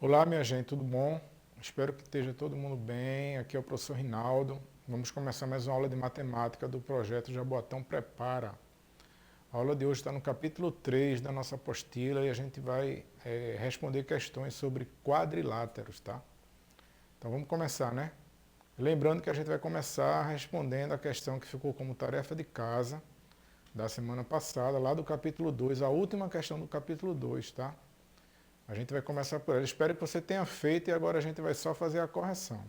Olá, minha gente, tudo bom? Espero que esteja todo mundo bem. Aqui é o professor Rinaldo. Vamos começar mais uma aula de matemática do projeto Jaboatão Prepara. A aula de hoje está no capítulo 3 da nossa apostila e a gente vai responder questões sobre quadriláteros, tá? Então vamos começar, né? Lembrando que a gente vai começar respondendo a questão que ficou como tarefa de casa da semana passada, lá do capítulo 2, a última questão do capítulo 2, tá? A gente vai começar por ela. Espero que você tenha feito e agora a gente vai só fazer a correção.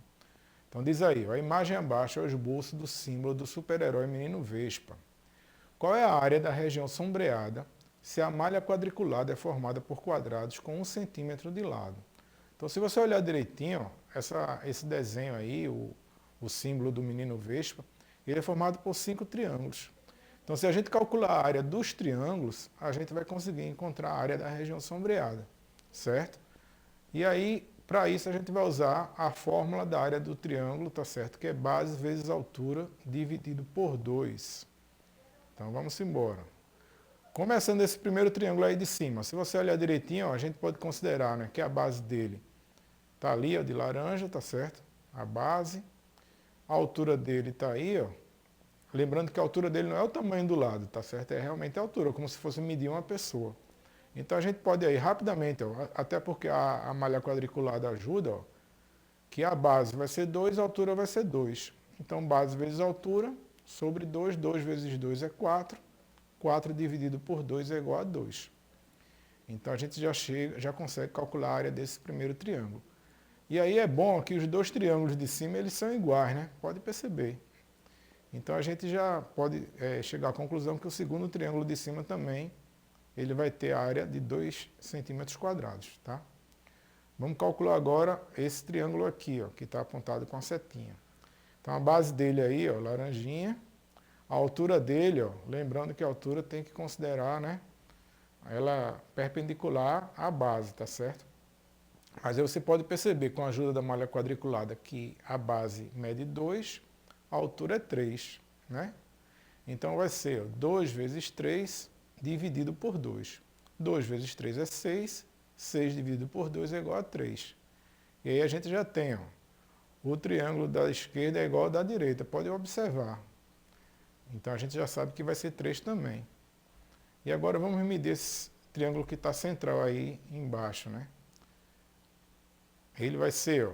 Então diz aí, a imagem abaixo é o esboço do símbolo do super-herói Menino Vespa. Qual é a área da região sombreada se a malha quadriculada é formada por quadrados com 1 cm de lado? Então se você olhar direitinho, esse desenho aí, o símbolo do Menino Vespa, ele é formado por 5 triângulos. Então se a gente calcular a área dos triângulos, a gente vai conseguir encontrar a área da região sombreada, certo? E aí, para isso, a gente vai usar a fórmula da área do triângulo, tá certo? Que é base vezes altura dividido por 2. Então, vamos embora. Começando esse primeiro triângulo aí de cima, se você olhar direitinho, ó, a gente pode considerar, né, que a base dele está ali, ó, de laranja, tá certo? A base. A altura dele está aí, ó. Lembrando que a altura dele não é o tamanho do lado, tá certo? É realmente a altura, como se fosse medir uma pessoa. Então a gente pode aí rapidamente, ó, até porque a malha quadriculada ajuda, ó, que a base vai ser 2, a altura vai ser 2. Então base vezes altura sobre 2, 2 vezes 2 é 4, 4 dividido por 2 é igual a 2. Então a gente já consegue calcular a área desse primeiro triângulo. E aí é bom que os dois triângulos de cima eles são iguais, né? Pode perceber. Então a gente já pode chegar à conclusão que o segundo triângulo de cima também ele vai ter a área de 2 centímetros quadrados, tá? Vamos calcular agora esse triângulo aqui, ó, que está apontado com a setinha. Então a base dele aí, ó, laranjinha. A altura dele, ó, lembrando que a altura tem que considerar, né, ela perpendicular à base, tá certo? Mas aí você pode perceber com a ajuda da malha quadriculada que a base mede 2, a altura é 3, né? Então vai ser, ó, 2 vezes 3 dividido por 2. 2 vezes 3 é 6, 6 dividido por 2 é igual a 3. E aí a gente já tem, ó, o triângulo da esquerda é igual ao da direita, pode observar. Então a gente já sabe que vai ser 3 também. E agora vamos medir esse triângulo que está central aí embaixo, né? Ele vai ser, ó,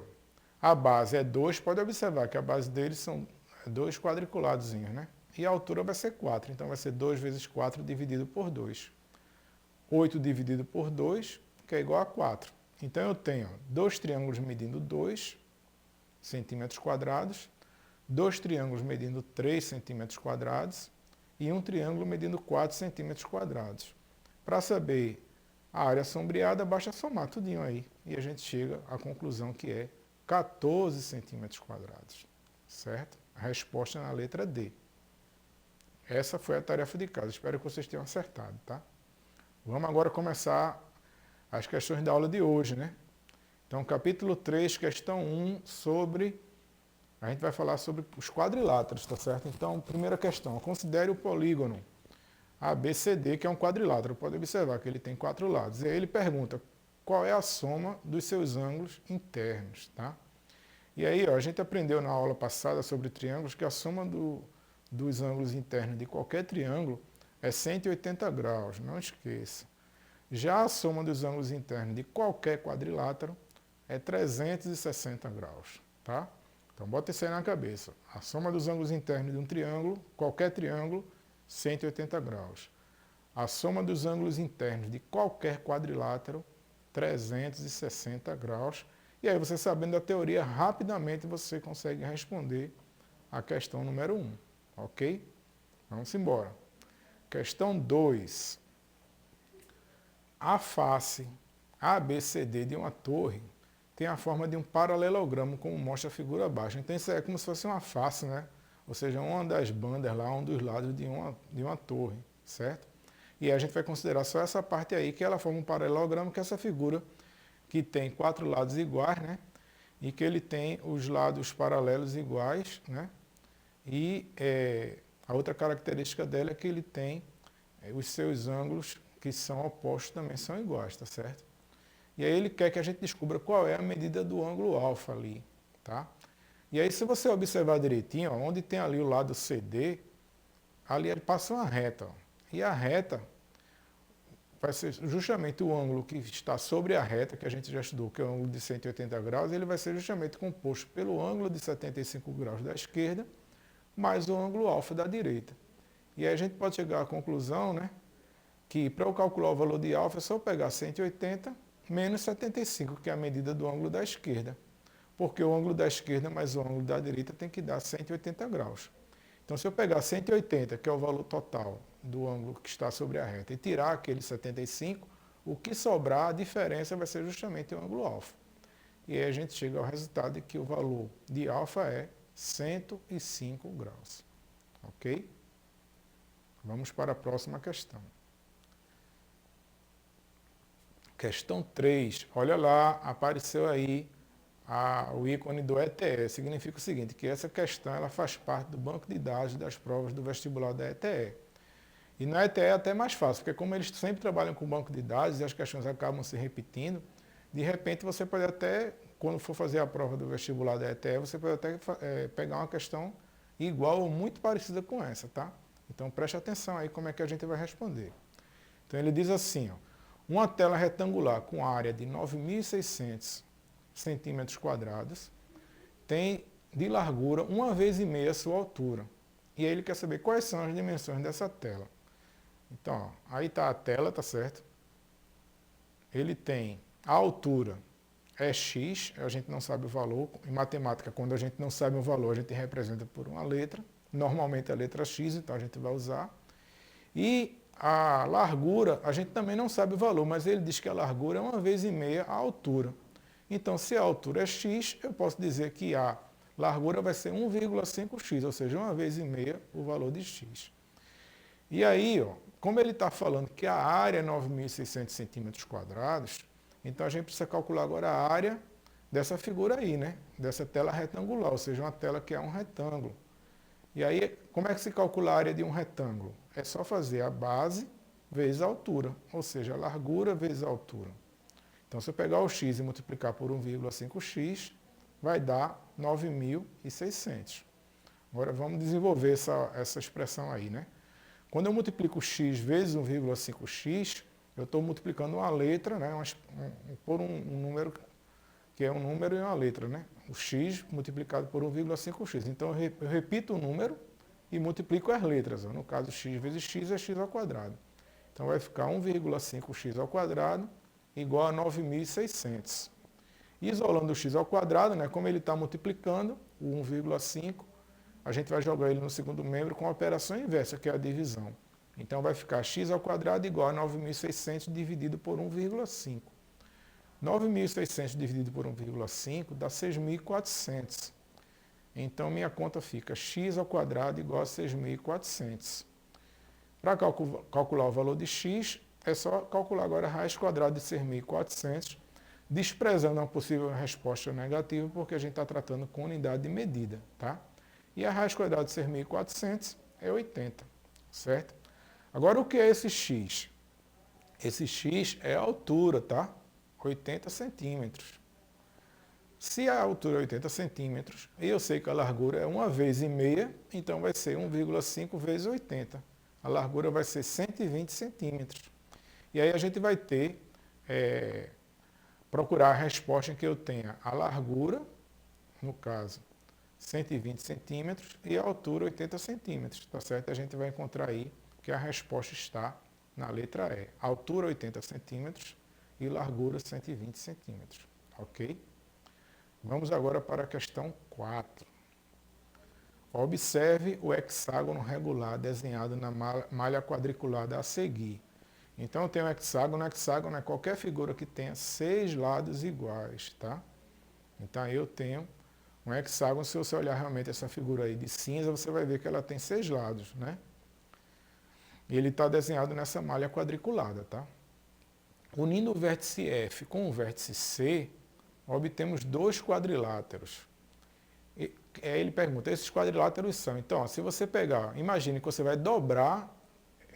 a base é 2, pode observar que a base deles são 2 quadriculados, né? E a altura vai ser 4, então vai ser 2 vezes 4 dividido por 2. 8 dividido por 2, que é igual a 4. Então eu tenho dois triângulos medindo 2 centímetros quadrados, dois triângulos medindo 3 centímetros quadrados e um triângulo medindo 4 centímetros quadrados. Para saber a área sombreada, basta somar tudinho aí e a gente chega à conclusão que é 14 centímetros quadrados, certo? A resposta é na letra D. Essa foi a tarefa de casa, espero que vocês tenham acertado, tá? Vamos agora começar as questões da aula de hoje, né? Então, capítulo 3, questão 1, a gente vai falar sobre os quadriláteros, tá certo? Então, primeira questão, considere o polígono ABCD, que é um quadrilátero. Pode observar que ele tem 4 lados. E aí ele pergunta, qual é a soma dos seus ângulos internos, tá? E aí, ó, a gente aprendeu na aula passada sobre triângulos que a soma dos ângulos internos de qualquer triângulo é 180 graus, não esqueça. Já a soma dos ângulos internos de qualquer quadrilátero é 360 graus, tá? Então bota isso aí na cabeça. A soma dos ângulos internos de um triângulo, qualquer triângulo, 180 graus. A soma dos ângulos internos de qualquer quadrilátero, 360 graus. E aí você sabendo da teoria, rapidamente você consegue responder a questão número 1, ok? Vamos embora. Questão 2. A face ABCD de uma torre tem a forma de um paralelogramo, como mostra a figura abaixo. Então isso é como se fosse uma face, né? Ou seja, uma das bandas lá, um dos lados de uma torre, certo? E aí a gente vai considerar só essa parte aí, que ela forma um paralelogramo, que é essa figura que tem 4 lados iguais, né? E que ele tem os lados paralelos iguais, né? E a outra característica dela é que ele tem os seus ângulos que são opostos também são iguais, tá certo? E aí ele quer que a gente descubra qual é a medida do ângulo alfa ali, tá? E aí se você observar direitinho, ó, onde tem ali o lado CD, ali ele passa uma reta, ó. E a reta vai ser justamente o ângulo que está sobre a reta, que a gente já estudou, que é o ângulo de 180 graus, ele vai ser justamente composto pelo ângulo de 75 graus da esquerda, mais o ângulo alfa da direita. E aí a gente pode chegar à conclusão, né, que para eu calcular o valor de alfa é só eu pegar 180 menos 75, que é a medida do ângulo da esquerda. Porque o ângulo da esquerda mais o ângulo da direita tem que dar 180 graus. Então, se eu pegar 180, que é o valor total do ângulo que está sobre a reta, e tirar aquele 75, o que sobrar, a diferença vai ser justamente o ângulo alfa. E aí a gente chega ao resultado de que o valor de alfa é 105 graus. Ok? Vamos para a próxima questão. Questão 3. Olha lá, apareceu aí o ícone do ETE. Significa o seguinte, que essa questão ela faz parte do banco de dados das provas do vestibular da ETE. E na ETE é até mais fácil, porque como eles sempre trabalham com banco de dados e as questões acabam se repetindo, de repente você pode até, quando for fazer a prova do vestibular da ETE, você pode até pegar uma questão igual ou muito parecida com essa, tá? Então preste atenção aí como é que a gente vai responder. Então ele diz assim, ó, uma tela retangular com área de 9.600 centímetros quadrados tem de largura 1,5 vezes a sua altura. E aí ele quer saber quais são as dimensões dessa tela. Então, ó, aí está a tela, tá certo? Ele tem a altura é x, a gente não sabe o valor. Em matemática, quando a gente não sabe o valor, a gente representa por uma letra. Normalmente a letra x, então a gente vai usar. E a largura, a gente também não sabe o valor, mas ele diz que a largura é 1,5 vezes a altura. Então, se a altura é x, eu posso dizer que a largura vai ser 1,5x, ou seja, 1,5 vezes o valor de x. E aí, ó, como ele está falando que a área é 9.600 centímetros quadrados, então a gente precisa calcular agora a área dessa figura aí, né? Dessa tela retangular, ou seja, uma tela que é um retângulo. E aí, como é que se calcula a área de um retângulo? É só fazer a base vezes a altura, ou seja, a largura vezes a altura. Então, se eu pegar o x e multiplicar por 1,5x, vai dar 9.600. Agora, vamos desenvolver essa expressão aí, né? Quando eu multiplico x vezes 1,5x, eu estou multiplicando uma letra, né, por um número, que é um número e uma letra, né? O x multiplicado por 1,5x. Então, eu repito o número e multiplico as letras. No caso, x vezes x é x ao quadrado. Então, vai ficar 1,5x ao quadrado igual a 9.600. Isolando o x ao quadrado, né, como ele está multiplicando, o 1,5, a gente vai jogar ele no segundo membro com a operação inversa, que é a divisão. Então, vai ficar x ao quadrado igual a 9.600 dividido por 1,5. 9.600 dividido por 1,5 dá 6.400. Então, minha conta fica x ao quadrado igual a 6.400. Para calcular o valor de x, é só calcular agora a raiz quadrada de 6.400, desprezando uma possível resposta negativa, porque a gente está tratando com unidade de medida, tá? E a raiz quadrada de 6.400 é 80, certo? Agora, o que é esse x? Esse x é a altura, tá? 80 centímetros. Se a altura é 80 centímetros, e eu sei que a largura é 1,5 vezes, então vai ser 1,5 vezes 80. A largura vai ser 120 centímetros. E aí a gente vai ter, procurar a resposta em que eu tenha a largura, no caso, 120 centímetros, e a altura 80 centímetros, tá certo? A gente vai encontrar aí que a resposta está na letra E. Altura 80 centímetros e largura 120 centímetros, ok? Vamos agora para a questão 4. Observe o hexágono regular desenhado na malha quadriculada a seguir. Então, eu tenho um hexágono. Hexágono é qualquer figura que tenha 6 lados iguais, tá? Então, eu tenho um hexágono. Se você olhar realmente essa figura aí de cinza, você vai ver que ela tem 6 lados, né? E ele está desenhado nessa malha quadriculada, tá? Unindo o vértice F com o vértice C, obtemos 2 quadriláteros. E aí ele pergunta, esses quadriláteros são? Então, ó, se você pegar, imagine que você vai dobrar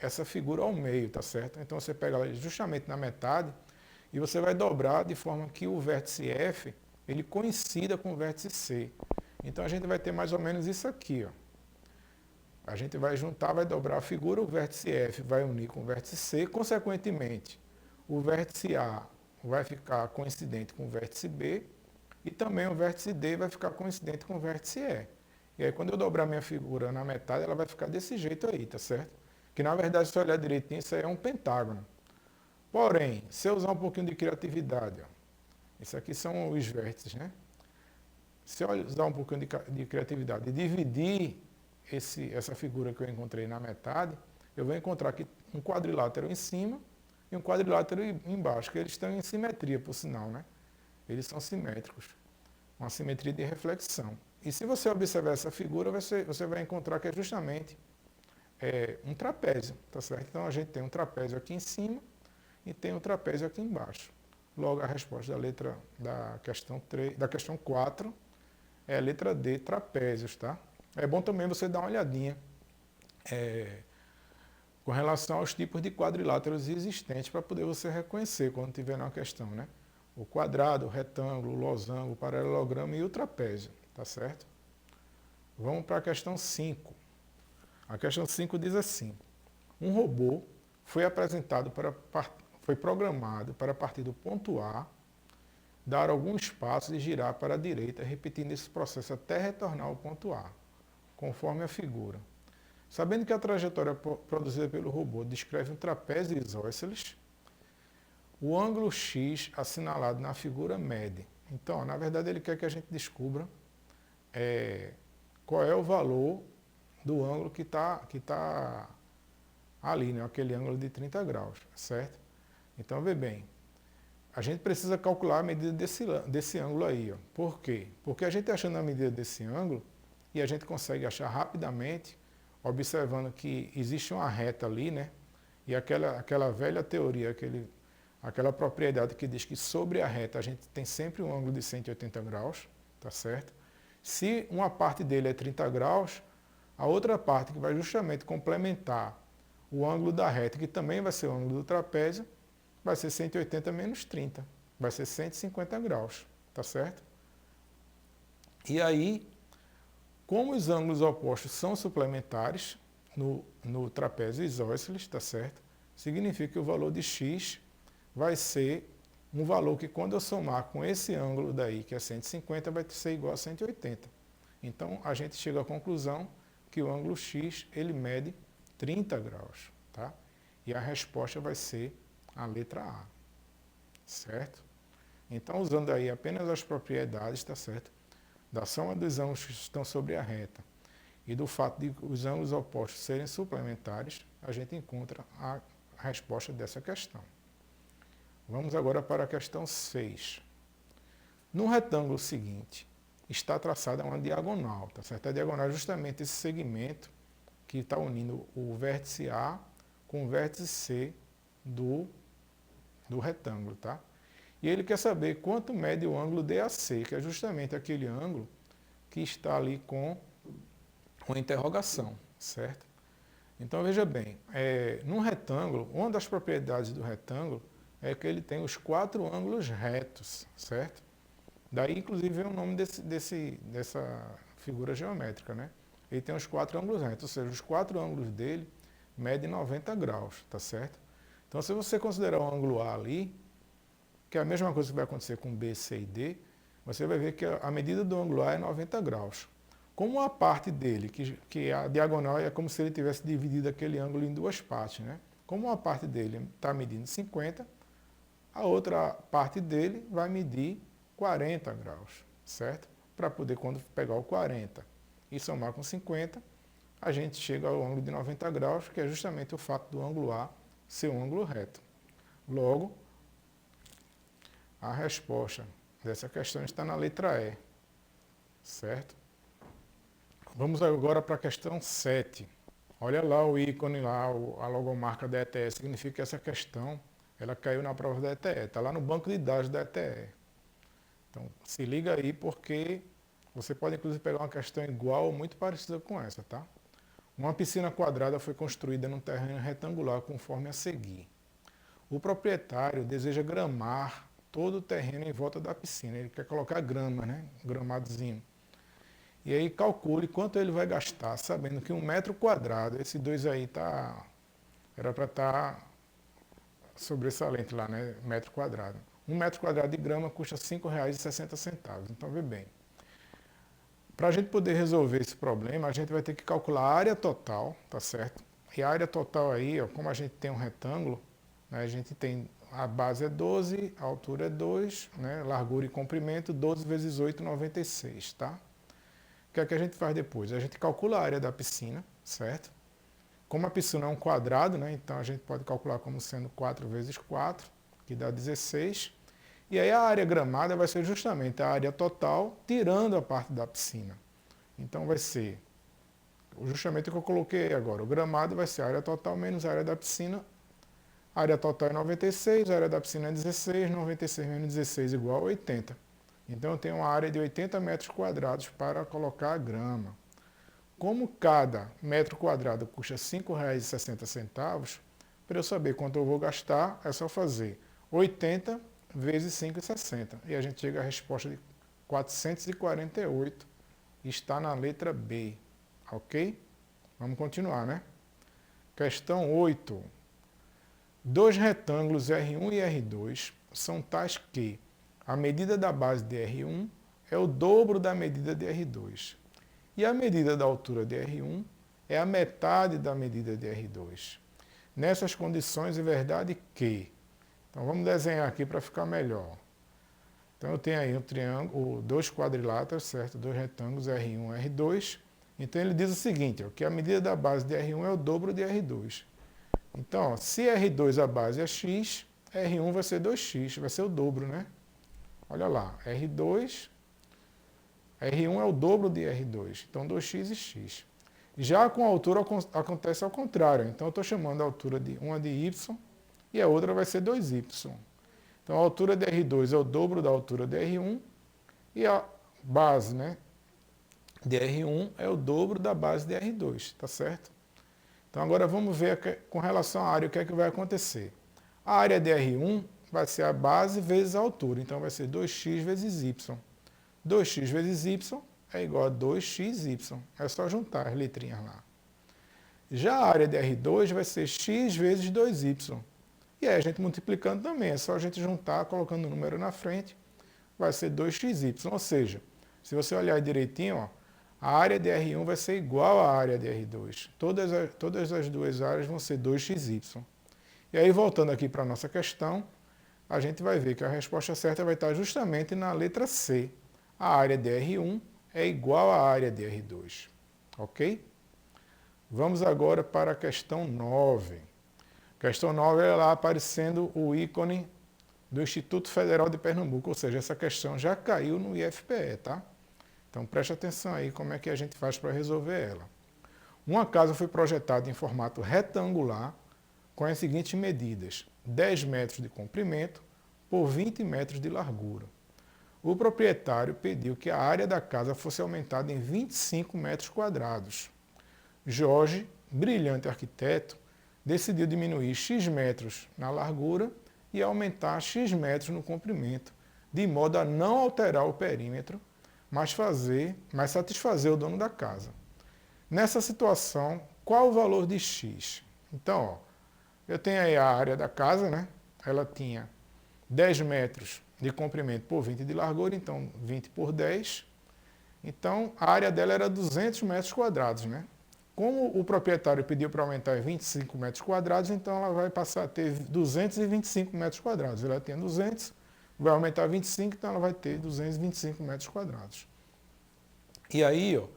essa figura ao meio, tá certo? Então, você pega ela justamente na metade, e você vai dobrar de forma que o vértice F ele coincida com o vértice C. Então a gente vai ter mais ou menos isso aqui, ó. A gente vai juntar, vai dobrar a figura, o vértice F vai unir com o vértice C, consequentemente, o vértice A vai ficar coincidente com o vértice B e também o vértice D vai ficar coincidente com o vértice E. E aí quando eu dobrar minha figura na metade, ela vai ficar desse jeito aí, tá certo? Que na verdade, se eu olhar direitinho, isso aí é um pentágono. Porém, se eu usar um pouquinho de criatividade, ó, isso aqui são os vértices, né? Se eu usar um pouquinho de criatividade e dividir essa figura que eu encontrei na metade, eu vou encontrar aqui um quadrilátero em cima e um quadrilátero embaixo, que eles estão em simetria, por sinal, né? Eles são simétricos, uma simetria de reflexão. E se você observar essa figura, você vai encontrar que é justamente um trapézio, tá certo? Então a gente tem um trapézio aqui em cima e tem um trapézio aqui embaixo. Logo a resposta da questão 4 é a letra D, trapézios, tá? É bom também você dar uma olhadinha com relação aos tipos de quadriláteros existentes para poder você reconhecer quando tiver na questão, né? O quadrado, o retângulo, o losango, o paralelogramo e o trapézio, tá certo? Vamos para a questão 5. A questão 5 diz assim: um robô foi programado para partir do ponto A, dar alguns passos e girar para a direita, repetindo esse processo até retornar ao ponto A, conforme a figura. Sabendo que a trajetória produzida pelo robô descreve um trapézio isósceles, o ângulo X assinalado na figura mede. Então, na verdade, ele quer que a gente descubra qual é o valor do ângulo que tá ali, né? Aquele ângulo de 30 graus, certo? Então, vê bem, a gente precisa calcular a medida desse ângulo aí. Ó. Por quê? Porque a gente achando a medida desse ângulo, e a gente consegue achar rapidamente, observando que existe uma reta ali, né? E aquela velha teoria, aquela propriedade que diz que sobre a reta a gente tem sempre um ângulo de 180 graus, tá certo? Se uma parte dele é 30 graus, a outra parte que vai justamente complementar o ângulo da reta, que também vai ser o ângulo do trapézio, vai ser 180 menos 30, vai ser 150 graus, tá certo? E aí, como os ângulos opostos são suplementares no trapézio isósceles, tá certo? Significa que o valor de x vai ser um valor que quando eu somar com esse ângulo daí, que é 150, vai ser igual a 180. Então, a gente chega à conclusão que o ângulo x, ele mede 30 graus, tá? E a resposta vai ser a letra A, certo? Então, usando aí apenas as propriedades, tá certo? Da soma dos ângulos que estão sobre a reta e do fato de os ângulos opostos serem suplementares, a gente encontra a resposta dessa questão. Vamos agora para a questão 6. No retângulo seguinte, está traçada uma diagonal, tá certo? A diagonal é justamente esse segmento que está unindo o vértice A com o vértice C do retângulo, tá? E ele quer saber quanto mede o ângulo DAC, que é justamente aquele ângulo que está ali com uma interrogação, certo? Então veja bem, num retângulo, uma das propriedades do retângulo é que ele tem os 4 ângulos retos, certo? Daí, inclusive, vem o nome dessa figura geométrica, né? Ele tem os 4 ângulos retos, ou seja, os 4 ângulos dele medem 90 graus, tá certo? Então, se você considerar o ângulo A ali, que é a mesma coisa que vai acontecer com B, C e D, você vai ver que a medida do ângulo A é 90 graus. Como a parte dele, que a diagonal é como se ele tivesse dividido aquele ângulo em duas partes, né? Como uma parte dele está medindo 50, a outra parte dele vai medir 40 graus, certo? Para poder, quando pegar o 40 e somar com 50, a gente chega ao ângulo de 90 graus, que é justamente o fato do ângulo A ser um ângulo reto. Logo, a resposta dessa questão está na letra E, certo? Vamos agora para a questão 7. Olha lá o ícone lá, a logomarca da ETE, significa que essa questão ela caiu na prova da ETE, está lá no banco de dados da ETE. Então, se liga aí porque você pode inclusive pegar uma questão igual ou muito parecida com essa, tá? Uma piscina quadrada foi construída num terreno retangular conforme a seguir. O proprietário deseja gramar todo o terreno em volta da piscina. Ele quer colocar grama, né? Um gramadozinho. E aí calcule quanto ele vai gastar, sabendo que 1 metro quadrado, esse 2 aí era para estar sobressalente lá, né? Metro quadrado. 1 metro quadrado de grama custa R$ 5,60. Então vê bem. Para a gente poder resolver esse problema, a gente vai ter que calcular a área total, tá certo? E a área total aí, ó, como a gente tem um retângulo, né, a gente tem, a base é 12, a altura é 2, né, largura e comprimento, 12 vezes 8, 96, tá? O que é que a gente faz depois? A gente calcula a área da piscina, certo? Como a piscina é um quadrado, né, então a gente pode calcular como sendo 4 vezes 4, que dá 16. E aí a área gramada vai ser justamente a área total, tirando a parte da piscina. Então vai ser justamente o que eu coloquei agora. O gramado vai ser a área total menos a área da piscina. A área total é 96, a área da piscina é 16, 96 menos 16 igual a 80. Então eu tenho uma área de 80 metros quadrados para colocar a grama. Como cada metro quadrado custa R$ 5,60, para eu saber quanto eu vou gastar, é só fazer 80 vezes 5,60. E a gente chega à resposta de 448. Está na letra B. Ok? Vamos continuar, né? Questão 8. Dois retângulos R1 e R2 são tais que a medida da base de R1 é o dobro da medida de R2. E a medida da altura de R1 é a metade da medida de R2. Nessas condições, é verdade que... Então vamos desenhar aqui para ficar melhor. Então eu tenho aí um triângulo, dois quadriláteros, certo? Dois retângulos, R1 e R2. Então ele diz o seguinte, ó, que a medida da base de R1 é o dobro de R2. Então, ó, se R2 a base é x, R1 vai ser 2x, vai ser o dobro, né? Olha lá, R1 é o dobro de R2, então 2x e x. Já com a altura acontece ao contrário, então eu estou chamando a altura de uma de y e a outra vai ser 2y. Então a altura de R2 é o dobro da altura de R1 e a base, né, de R1 é o dobro da base de R2, tá certo? Então agora vamos ver com relação à área o que é que vai acontecer. A área de R1 vai ser a base vezes a altura, então vai ser 2x vezes y. 2x vezes y é igual a 2xy. É só juntar as letrinhas lá. Já a área de R2 vai ser x vezes 2y. E aí a gente multiplicando também, é só a gente juntar, colocando o número na frente, vai ser 2xy. Ou seja, se você olhar direitinho, ó, a área de R1 vai ser igual à área de R2. Todas as duas áreas vão ser 2xy. E aí, voltando aqui para a nossa questão, a gente vai ver que a resposta certa vai estar justamente na letra C. A área de R1 é igual à área de R2. Ok? Vamos agora para a questão 9. Questão 9 é lá aparecendo o ícone do Instituto Federal de Pernambuco, ou seja, essa questão já caiu no IFPE, tá? Então preste atenção aí como é que a gente faz para resolver ela. Uma casa foi projetada em formato retangular com as seguintes medidas: 10 metros de comprimento por 20 metros de largura. O proprietário pediu que a área da casa fosse aumentada em 25 metros quadrados. Jorge, brilhante arquiteto, decidiu diminuir x metros na largura e aumentar x metros no comprimento, de modo a não alterar o perímetro, mas satisfazer o dono da casa. Nessa situação, qual o valor de x? Então, ó, eu tenho aí a área da casa, né? Ela tinha 10 metros de comprimento por 20 de largura, então 20 por 10. Então, a área dela era 200 metros quadrados, né? Como o proprietário pediu para aumentar em 25 metros quadrados, então ela vai passar a ter 225 metros quadrados. Ela tem 200, vai aumentar 25, então ela vai ter 225 metros quadrados. E aí, ó, o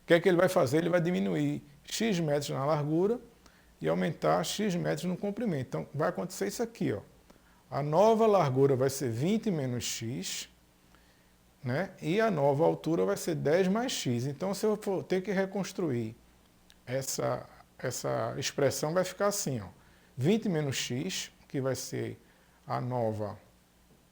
que é que ele vai fazer? Ele vai diminuir x metros na largura e aumentar x metros no comprimento. Então, vai acontecer isso aqui, ó. A nova largura vai ser 20 menos x, né? E a nova altura vai ser 10 mais x. Então, se eu for ter que reconstruir essa expressão, vai ficar assim, ó. 20 menos x, que vai ser a nova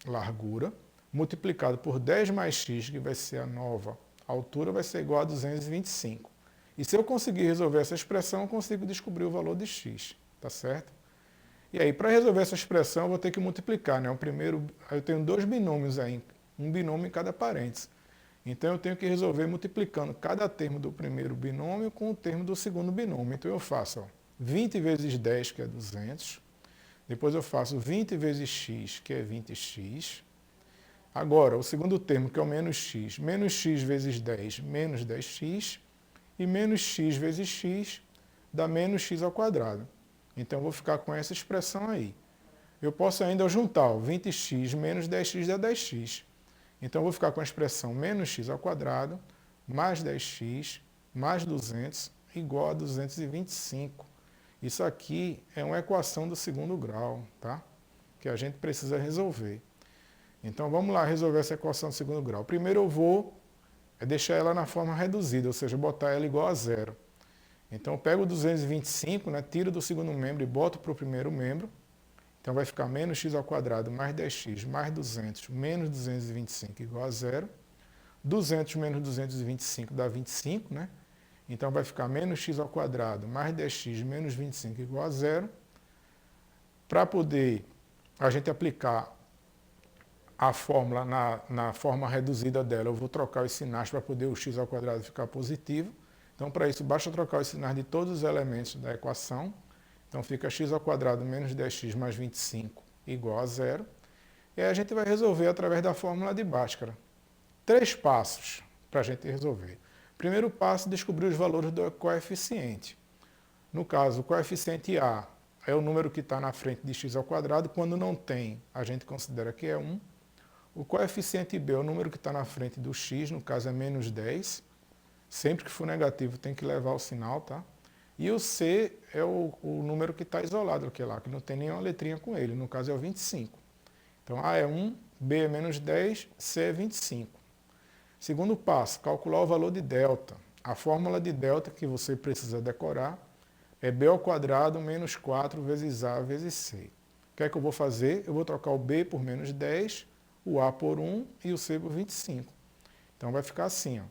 largura, multiplicado por 10 mais x, que vai ser a nova altura, vai ser igual a 225. E se eu conseguir resolver essa expressão, eu consigo descobrir o valor de x, tá certo? E aí, para resolver essa expressão, eu vou ter que multiplicar, né? O primeiro, eu tenho dois binômios aí, um binômio em cada parênteses. Então, eu tenho que resolver multiplicando cada termo do primeiro binômio com o termo do segundo binômio. Então, eu faço 20 vezes 10, que é 200. Depois, eu faço 20 vezes x, que é 20x. Agora, o segundo termo, que é o menos x vezes 10, menos 10x. E menos x vezes x dá menos x ao quadrado. Então, eu vou ficar com essa expressão aí. Eu posso ainda juntar 20x menos 10x dá 10x. Então, eu vou ficar com a expressão menos x ao quadrado mais 10x mais 200 igual a 225. Isso aqui é uma equação do segundo grau, tá? Que a gente precisa resolver. Então, vamos lá resolver essa equação do segundo grau. Primeiro, eu vou deixar ela na forma reduzida, ou seja, botar ela igual a zero. Então, eu pego o 225, né, tiro do segundo membro e boto para o primeiro membro. Então, vai ficar menos x ao quadrado mais 10x mais 200 menos 225 igual a zero. 200 menos 225 dá 25, né? Então, vai ficar menos x ao quadrado mais 10x menos 25 igual a zero. Para poder a gente aplicar a fórmula na forma reduzida dela, eu vou trocar os sinais para poder o x ao quadrado ficar positivo. Então, para isso, basta trocar os sinais de todos os elementos da equação. Então, fica x ao quadrado menos 10x mais 25 igual a zero. E aí a gente vai resolver através da fórmula de Bhaskara. 3 passos para a gente resolver. Primeiro passo, descobrir os valores do coeficiente. No caso, o coeficiente A é o número que está na frente de x ao quadrado. Quando não tem, a gente considera que é 1. O coeficiente B é o número que está na frente do x, no caso é menos 10. Sempre que for negativo tem que levar o sinal, tá? E o C é o número que está isolado aqui lá, que não tem nenhuma letrinha com ele, no caso é o 25. Então A é 1, B é menos 10, C é 25. Segundo passo, calcular o valor de delta. A fórmula de delta que você precisa decorar é B ao quadrado menos 4 vezes A vezes C. O que é que eu vou fazer? Eu vou trocar o B por menos 10, o A por 1 e o C por 25. Então vai ficar assim, ó.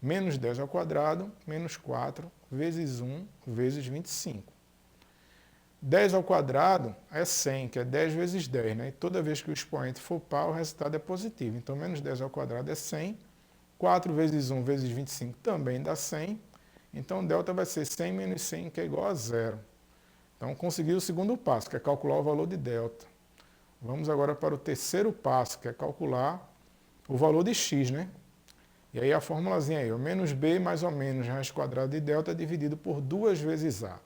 Menos 10 ao quadrado, menos 4, vezes 1, vezes 25. 10 ao quadrado é 100, que é 10 vezes 10, né? E toda vez que o expoente for par, o resultado é positivo. Então, menos 10 ao quadrado é 100. 4 vezes 1 vezes 25 também dá 100. Então, delta vai ser 100 menos 100, que é igual a zero. Então, consegui o segundo passo, que é calcular o valor de delta. Vamos agora para o terceiro passo, que é calcular o valor de x, né? E aí a formulazinha aí, o menos b mais ou menos raiz quadrada de delta dividido por 2 vezes a.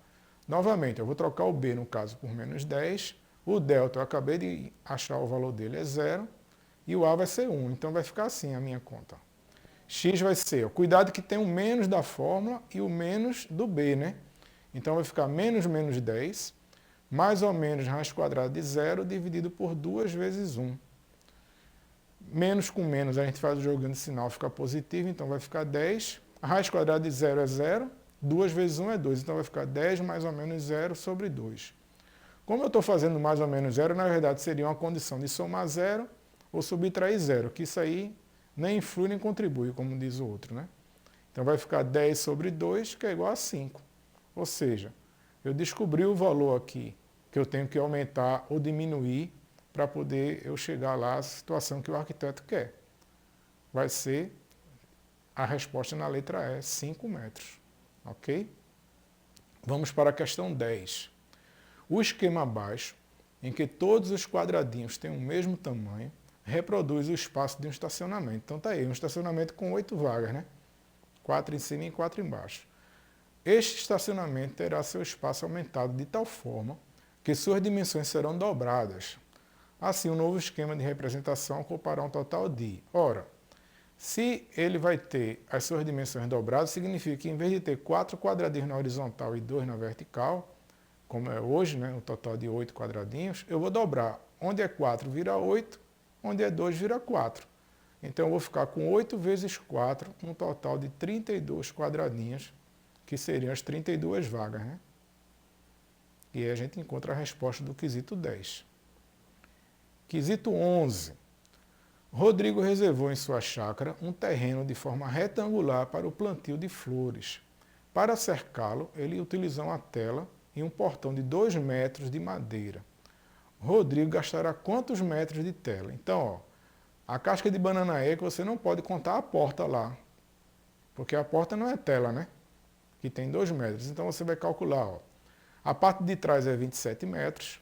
Novamente, eu vou trocar o b, no caso, por menos 10. O delta, eu acabei de achar o valor dele, é 0. E o a vai ser 1. Então, vai ficar assim a minha conta. X vai ser, cuidado que tem o menos da fórmula e o menos do b, né? Então, vai ficar menos menos 10, mais ou menos raiz quadrada de 0, dividido por 2 vezes 1. Menos com menos, a gente faz o joguinho de sinal, fica positivo, então vai ficar 10. A raiz quadrada de 0 é 0, 2 vezes 1 é 2, então vai ficar 10 mais ou menos 0 sobre 2. Como eu estou fazendo mais ou menos 0, na verdade seria uma condição de somar 0 ou subtrair 0, que isso aí nem influi nem contribui, como diz o outro, né? Então vai ficar 10 sobre 2, que é igual a 5. Ou seja, eu descobri o valor aqui que eu tenho que aumentar ou diminuir para poder eu chegar lá à situação que o arquiteto quer. Vai ser a resposta na letra E, 5 metros. Ok? Vamos para a questão 10. O esquema abaixo, em que todos os quadradinhos têm o mesmo tamanho, reproduz o espaço de um estacionamento. Então está aí, um estacionamento com 8 vagas, né? 4 em cima e 4 embaixo. Este estacionamento terá seu espaço aumentado de tal forma que suas dimensões serão dobradas. Assim, o novo esquema de representação ocupará um total de... Ora, se ele vai ter as suas dimensões dobradas, significa que em vez de ter 4 quadradinhos na horizontal e 2 na vertical, como é hoje, né, um total de 8 quadradinhos, eu vou dobrar. Onde é 4 vira 8, onde é 2 vira 4. Então, eu vou ficar com 8 vezes 4, um total de 32 quadradinhos, que seriam as 32 vagas, né? E aí a gente encontra a resposta do quesito 10. Quesito 11. Rodrigo reservou em sua chácara um terreno de forma retangular para o plantio de flores. Para cercá-lo, ele utilizou uma tela e um portão de 2 metros de madeira. Rodrigo gastará quantos metros de tela? Então, ó, a casca de banana é que você não pode contar a porta lá, porque a porta não é tela, né? Que tem 2 metros. Então você vai calcular, ó, a parte de trás é 27 metros,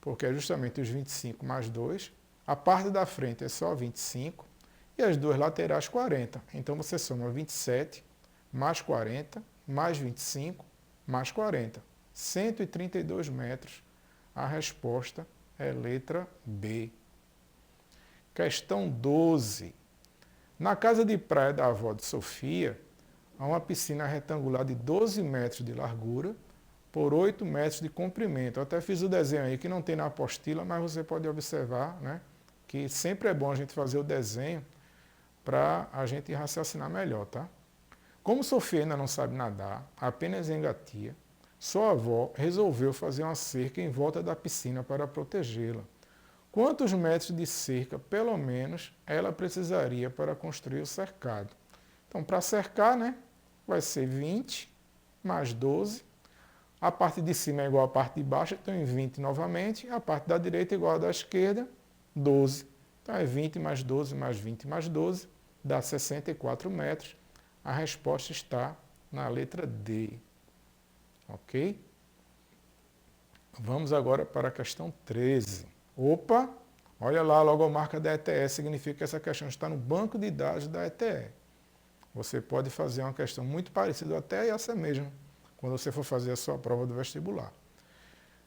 porque é justamente os 25 mais 2. A parte da frente é só 25 e as duas laterais 40. Então você soma 27 mais 40 mais 25 mais 40. 132 metros. A resposta é letra B. Questão 12. Na casa de praia da avó de Sofia, há uma piscina retangular de 12 metros de largura por 8 metros de comprimento. Eu até fiz o desenho aí que não tem na apostila, mas você pode observar, né, que sempre é bom a gente fazer o desenho para a gente raciocinar melhor, tá? Como Sofia ainda não sabe nadar, apenas engatia, sua avó resolveu fazer uma cerca em volta da piscina para protegê-la. Quantos metros de cerca, pelo menos, ela precisaria para construir o cercado? Então, para cercar, né, vai ser 20 mais 12. A parte de cima é igual à parte de baixo, então em 20 novamente. A parte da direita é igual à da esquerda, 12. Então é 20 mais 12 mais 20 mais 12, dá 64 metros. A resposta está na letra D. Ok? Vamos agora para a questão 13. Opa! Olha lá, a logomarca da ETE significa que essa questão está no banco de dados da ETE. Você pode fazer uma questão muito parecida até essa mesmo, quando você for fazer a sua prova do vestibular.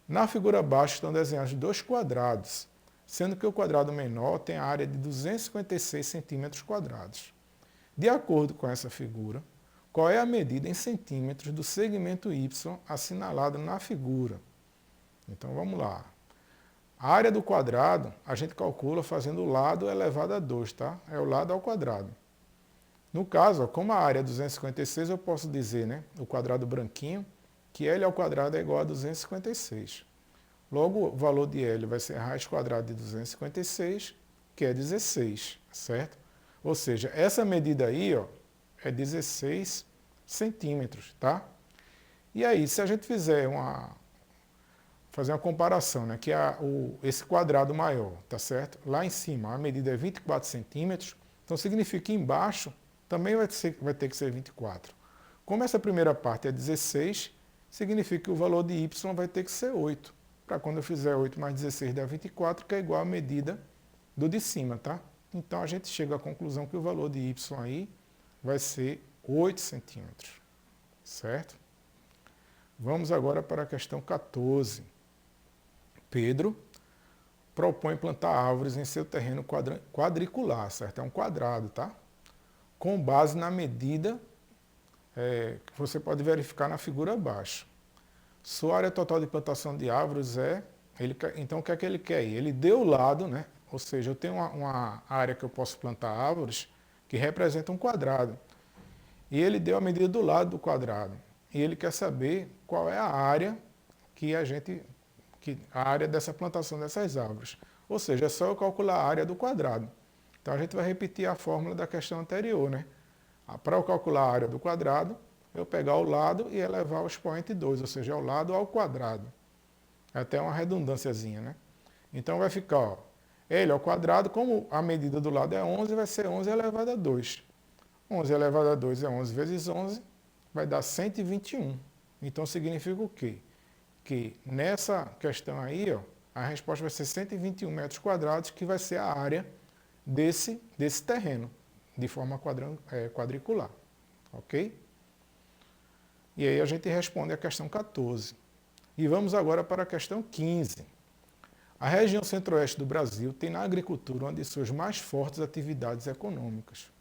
Na figura abaixo estão desenhados 2 quadrados, sendo que o quadrado menor tem a área de 256 centímetros quadrados. De acordo com essa figura, qual é a medida em centímetros do segmento Y assinalado na figura? Então vamos lá. A área do quadrado a gente calcula fazendo o lado elevado a 2, tá? É o lado ao quadrado. No caso, ó, como a área é 256, eu posso dizer, né, o quadrado branquinho, que L ao quadrado é igual a 256. Logo, o valor de L vai ser raiz quadrada de 256, que é 16, certo? Ou seja, essa medida aí, ó, é 16 centímetros, tá? E aí, se a gente fazer uma comparação, né, que esse quadrado maior, tá certo? Lá em cima a medida é 24 centímetros, então significa que embaixo também vai ter que ser 24. Como essa primeira parte é 16, significa que o valor de y vai ter que ser 8. Para quando eu fizer 8 mais 16 dá 24, que é igual à medida do de cima, tá? Então a gente chega à conclusão que o valor de y aí vai ser 8 centímetros, certo? Vamos agora para a questão 14. Pedro propõe plantar árvores em seu terreno quadricular, certo? É um quadrado, tá? Com base na medida que você pode verificar na figura abaixo. Sua área total de plantação de árvores então o que é que ele quer aí? Ele deu o lado, né? Ou seja, eu tenho uma área que eu posso plantar árvores que representa um quadrado. E ele deu a medida do lado do quadrado. E ele quer saber qual é a área a área dessa plantação dessas árvores. Ou seja, é só eu calcular a área do quadrado. Então a gente vai repetir a fórmula da questão anterior, né? Para eu calcular a área do quadrado, eu pegar o lado e elevar o expoente 2, ou seja, o lado ao quadrado. É até uma redundânciazinha, né? Então vai ficar, ó, L ao quadrado, como a medida do lado é 11, vai ser 11 elevado a 2. 11 elevado a 2 é 11 vezes 11, vai dar 121. Então significa o quê? Que nessa questão aí, ó, a resposta vai ser 121 metros quadrados, que vai ser a área desse terreno, de forma quadricular. Ok? E aí a gente responde a questão 14. E vamos agora para a questão 15. A região centro-oeste do Brasil tem na agricultura uma de suas mais fortes atividades econômicas.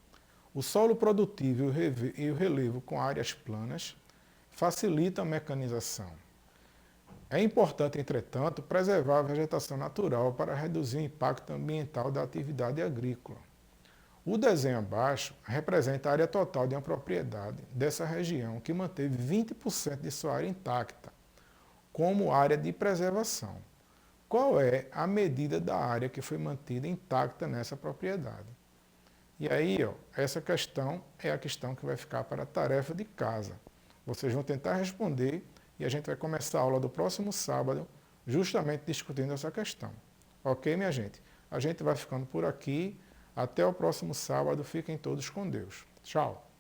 O solo produtivo e o relevo com áreas planas facilitam a mecanização. É importante, entretanto, preservar a vegetação natural para reduzir o impacto ambiental da atividade agrícola. O desenho abaixo representa a área total de uma propriedade dessa região que manteve 20% de sua área intacta, como área de preservação. Qual é a medida da área que foi mantida intacta nessa propriedade? E aí, ó, essa questão é a questão que vai ficar para a tarefa de casa. Vocês vão tentar responder e a gente vai começar a aula do próximo sábado justamente discutindo essa questão. Ok, minha gente? A gente vai ficando por aqui. Até o próximo sábado. Fiquem todos com Deus. Tchau.